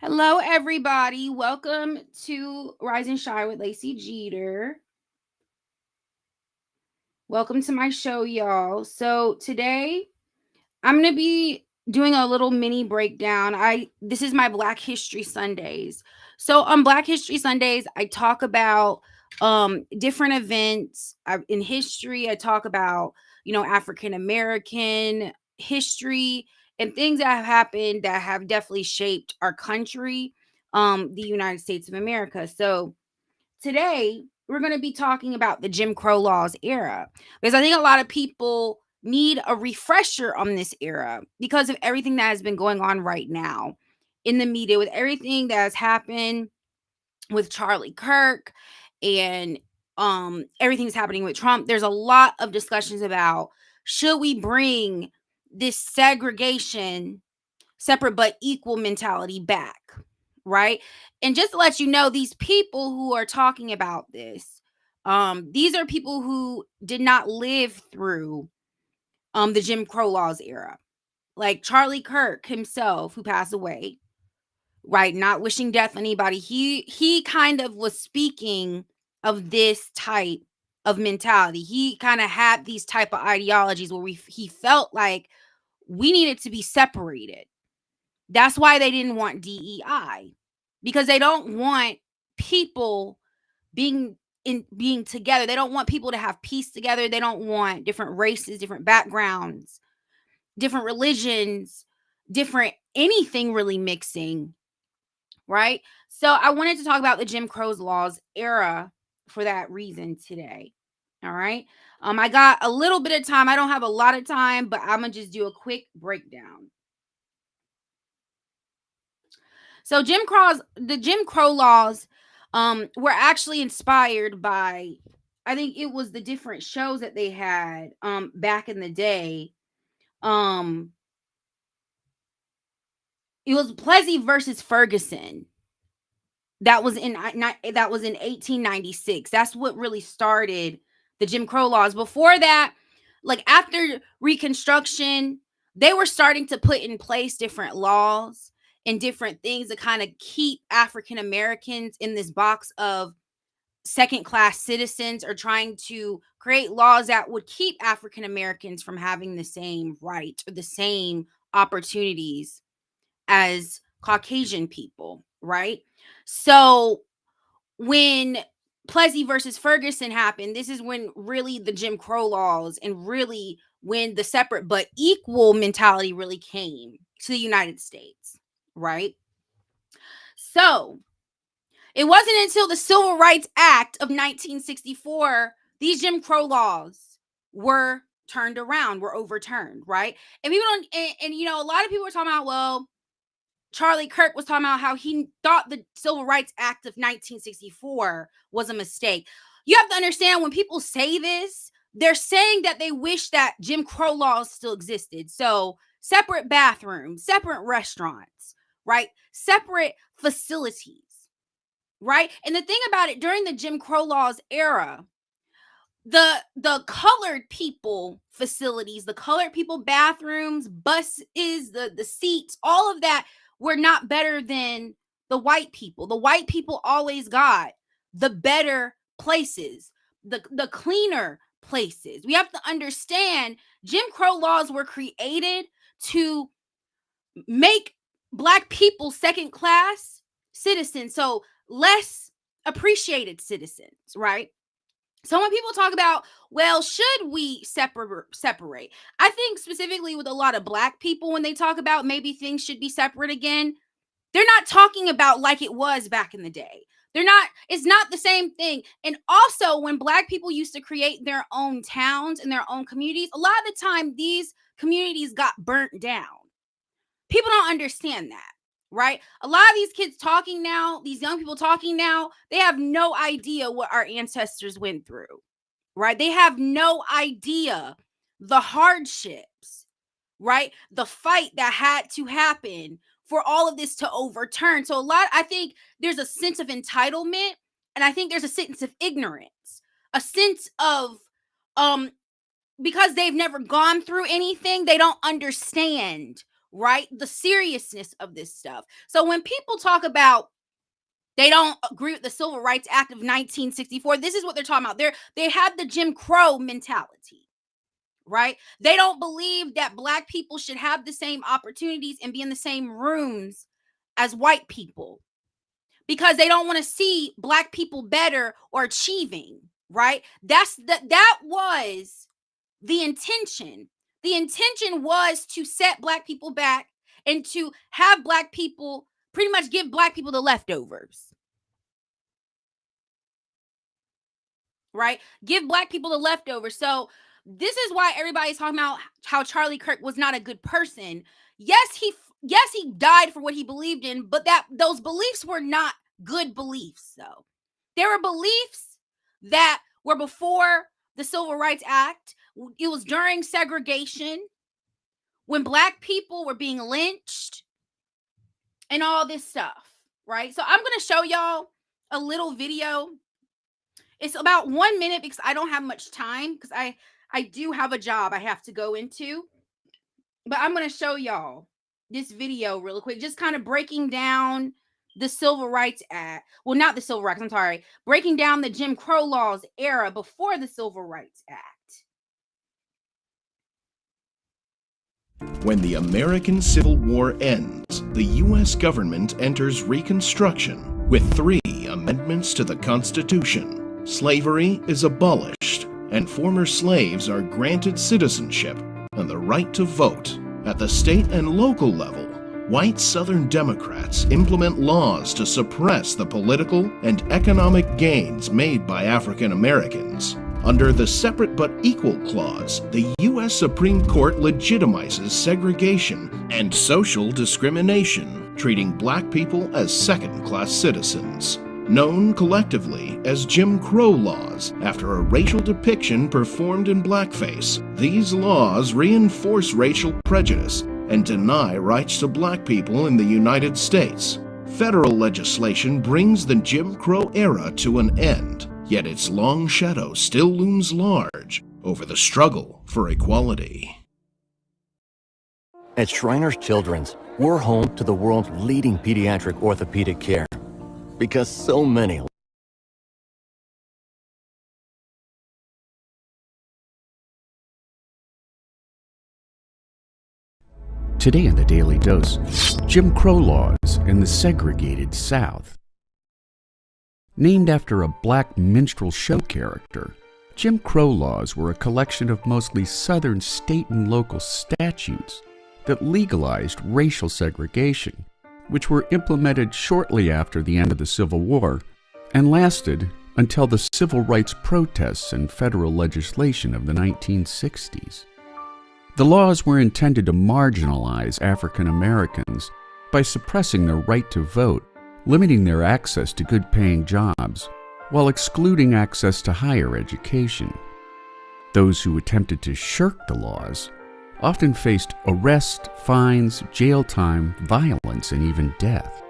Hello, everybody. Welcome to Rise and Shine with Lacey Jeter. Welcome to my show, y'all. So today I'm gonna be doing a little mini breakdown. This is my Black History Sundays. So on Black History Sundays, I talk about different events in history. I talk about African American history and things that have happened that have definitely shaped our country, the United States of America. So today we're going to be talking about the Jim Crow laws era because I think a lot of people need a refresher on this era because of everything that has been going on right now in the media, with everything that has happened with Charlie Kirk and everything's happening with Trump. There's a lot of discussions about, should we bring this segregation, separate but equal mentality back, right? And just to let you know, these people who are talking about this, these are people who did not live through the Jim Crow laws era. Like Charlie Kirk himself, who passed away, right? Not wishing death on anybody. He kind of was speaking of this type of mentality. He kind of had these type of ideologies where he felt like we needed to be separated. That's why they didn't want DEI, because they don't want people being together. They don't want people to have peace together. They don't want different races, different backgrounds, different religions, different anything really mixing, right? So I wanted to talk about the Jim Crow's laws era for that reason today. All right. I got a little bit of time. I don't have a lot of time, but I'm gonna just do a quick breakdown. So the Jim Crow laws were actually inspired by, I think it was the different shows that they had back in the day. Um it was Plessy versus Ferguson. That was in 1896. That's what really started the Jim Crow laws. Before that, like after Reconstruction, they were starting to put in place different laws and different things to kind of keep African Americans in this box of second class citizens, or trying to create laws that would keep African Americans from having the same right or the same opportunities as Caucasian people, right? So when Plessy versus Ferguson happened, this is when really the Jim Crow laws and really when the separate but equal mentality really came to the United States, right? So it wasn't until the Civil Rights Act of 1964 these Jim Crow laws were turned around, were overturned, right? And people don't, a lot of people were talking about, well, Charlie Kirk was talking about how he thought the Civil Rights Act of 1964 was a mistake. You have to understand, when people say this, they're saying that they wish that Jim Crow laws still existed. So, separate bathrooms, separate restaurants, right? Separate facilities, right? And the thing about it, during the Jim Crow laws era, the colored people facilities, the colored people bathrooms, buses, the seats, all of that were not better than the white people. The white people always got the better places, the cleaner places. We have to understand, Jim Crow laws were created to make Black people second class citizens, so less appreciated citizens, right? So when people talk about, well, should we separate? I think specifically with a lot of Black people, when they talk about maybe things should be separate again, they're not talking about like it was back in the day. It's not the same thing. And also, when Black people used to create their own towns and their own communities, a lot of the time these communities got burnt down. People don't understand that, right? A lot of these kids talking now, these young people talking now, they have no idea what our ancestors went through, right? They have no idea the hardships, right? The fight that had to happen for all of this to overturn. So I think there's a sense of entitlement, and I think there's a sense of ignorance, a sense of um because they've never gone through anything, they don't understand right? The seriousness of this stuff. So when people talk about they don't agree with the Civil Rights Act of 1964, this is what they're talking about. They have the Jim Crow mentality, right? They don't believe that Black people should have the same opportunities and be in the same rooms as white people because they don't want to see Black people better or achieving, right? That was the intention. The intention was to set Black people back and to have Black people pretty much give Black people the leftovers. Right? Give Black people the leftovers. So this is why everybody's talking about how Charlie Kirk was not a good person. Yes, he died for what he believed in, but those beliefs were not good beliefs, though. There were beliefs that were before the Civil Rights Act. It was during segregation when Black people were being lynched and all this stuff, right? So I'm going to show y'all a little video. It's about 1 minute because I don't have much time because I do have a job I have to go into. But I'm going to show y'all this video real quick, just kind of breaking down the Civil Rights Act. Well, not the Civil Rights, I'm sorry. Breaking down the Jim Crow laws era before the Civil Rights Act. When the American Civil War ends, the U.S. government enters Reconstruction with 3 amendments to the Constitution. Slavery is abolished, and former slaves are granted citizenship and the right to vote. At the state and local level, white Southern Democrats implement laws to suppress the political and economic gains made by African Americans. Under the Separate but Equal Clause, the U.S. Supreme Court legitimizes segregation and social discrimination, treating Black people as second-class citizens. Known collectively as Jim Crow laws, after a racial depiction performed in blackface, these laws reinforce racial prejudice and deny rights to Black people in the United States. Federal legislation brings the Jim Crow era to an end, yet its long shadow still looms large over the struggle for equality. At Shriners Children's, we're home to the world's leading pediatric orthopedic care. Because so many Today in the Daily Dose, Jim Crow laws in the segregated South. Named after a Black minstrel show character, Jim Crow laws were a collection of mostly Southern state and local statutes that legalized racial segregation, which were implemented shortly after the end of the Civil War and lasted until the civil rights protests and federal legislation of the 1960s. The laws were intended to marginalize African Americans by suppressing their right to vote, limiting their access to good-paying jobs, while excluding access to higher education. Those who attempted to shirk the laws often faced arrest, fines, jail time, violence, and even death.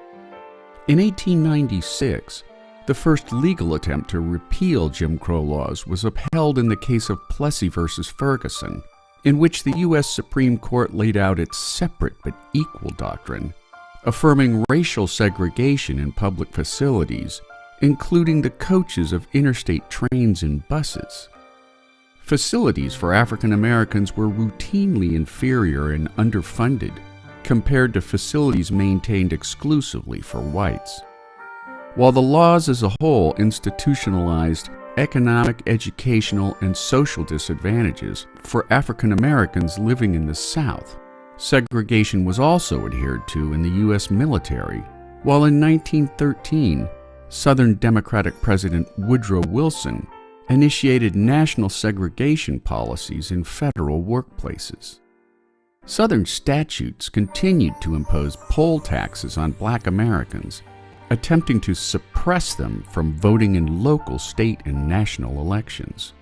In 1896, the first legal attempt to repeal Jim Crow laws was upheld in the case of Plessy v. Ferguson, in which the U.S. Supreme Court laid out its separate but equal doctrine, affirming racial segregation in public facilities, including the coaches of interstate trains and buses. Facilities for African Americans were routinely inferior and underfunded compared to facilities maintained exclusively for whites. While the laws as a whole institutionalized economic, educational, and social disadvantages for African Americans living in the South, segregation was also adhered to in the U.S. military, while in 1913, Southern Democratic President Woodrow Wilson initiated national segregation policies in federal workplaces. Southern statutes continued to impose poll taxes on Black Americans, attempting to suppress them from voting in local, state, and national elections.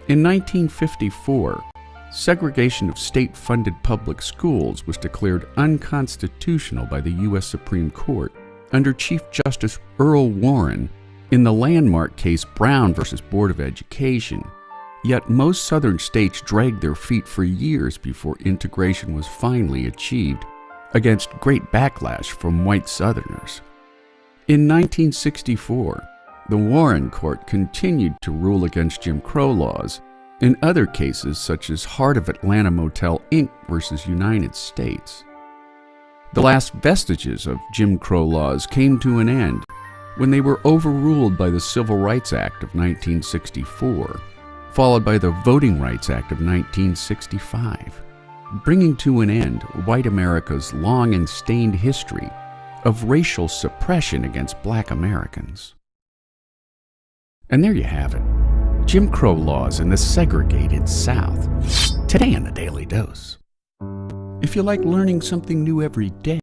In 1954, segregation of state-funded public schools was declared unconstitutional by the U.S. Supreme Court under Chief Justice Earl Warren in the landmark case Brown v. Board of Education, Yet most southern states dragged their feet for years before integration was finally achieved, against great backlash from white Southerners. In 1964, the Warren Court continued to rule against Jim Crow laws in other cases such as Heart of Atlanta Motel Inc. versus United States. The last vestiges of Jim Crow laws came to an end when they were overruled by the Civil Rights Act of 1964, followed by the Voting Rights Act of 1965, bringing to an end white America's long and stained history of racial suppression against black Americans. And there you have it, Jim Crow laws in the segregated South, today in the Daily Dose. If you like learning something new every day,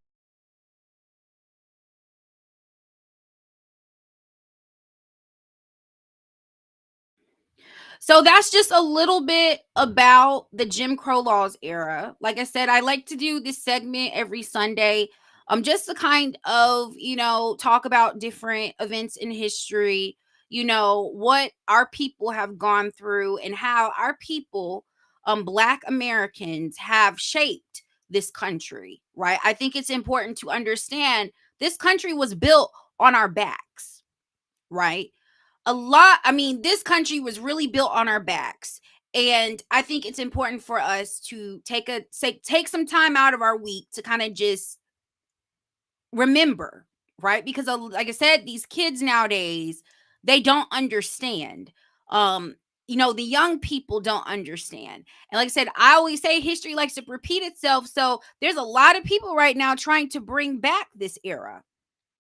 So that's just a little bit about the Jim Crow laws era. Like I said, I like to do this segment every Sunday, just to kind of, talk about different events in history, what our people have gone through and how our people, Black Americans, have shaped this country, right? I think it's important to understand this country was built on our backs, right? This country was really built on our backs. And I think it's important for us to take some time out of our week to kind of just remember, right? Because like I said, these kids nowadays, they don't understand. The young people don't understand. And like I said, I always say history likes to repeat itself. So there's a lot of people right now trying to bring back this era.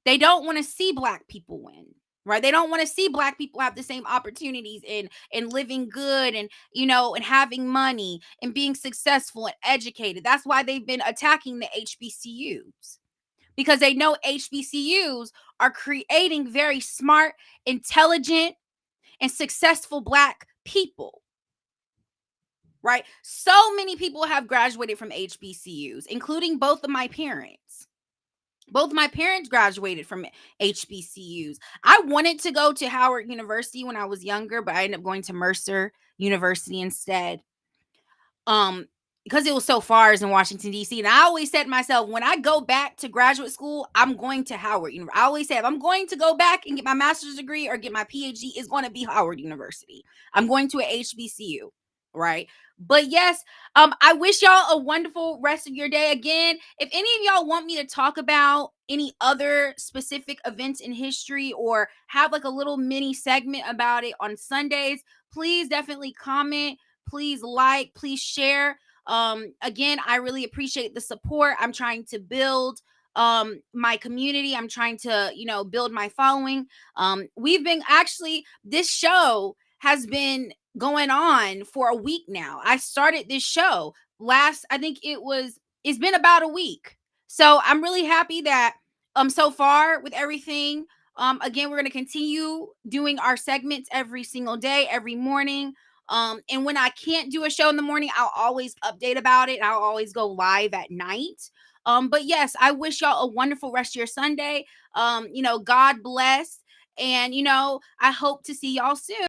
They don't want to see Black people win, right? They don't want to see Black people have the same opportunities and living good and having money and being successful and educated. That's why they've been attacking the HBCUs, because they know HBCUs are creating very smart, intelligent, and successful Black people, right? So many people have graduated from HBCUs, including both of my parents. Both my parents graduated from HBCUs. I wanted to go to Howard University when I was younger, but I ended up going to Mercer University instead. Because it was so far as in Washington, D.C. And I always said to myself, when I go back to graduate school, I'm going to Howard University. I always say, if I'm going to go back and get my master's degree or get my PhD, it's going to be Howard University. I'm going to a HBCU, right? But yes, I wish y'all a wonderful rest of your day. Again, if any of y'all want me to talk about any other specific events in history or have like a little mini segment about it on Sundays, please definitely comment. Please like, please share. Again, I really appreciate the support. I'm trying to build my community. I'm trying to, build my following. This show has been going on for a week now. I started this show it's been about a week. So I'm really happy that so far with everything. Again, we're going to continue doing our segments every single day, every morning. And when I can't do a show in the morning, I'll always update about it. I'll always go live at night. But yes, I wish y'all a wonderful rest of your Sunday. God bless. And, I hope to see y'all soon.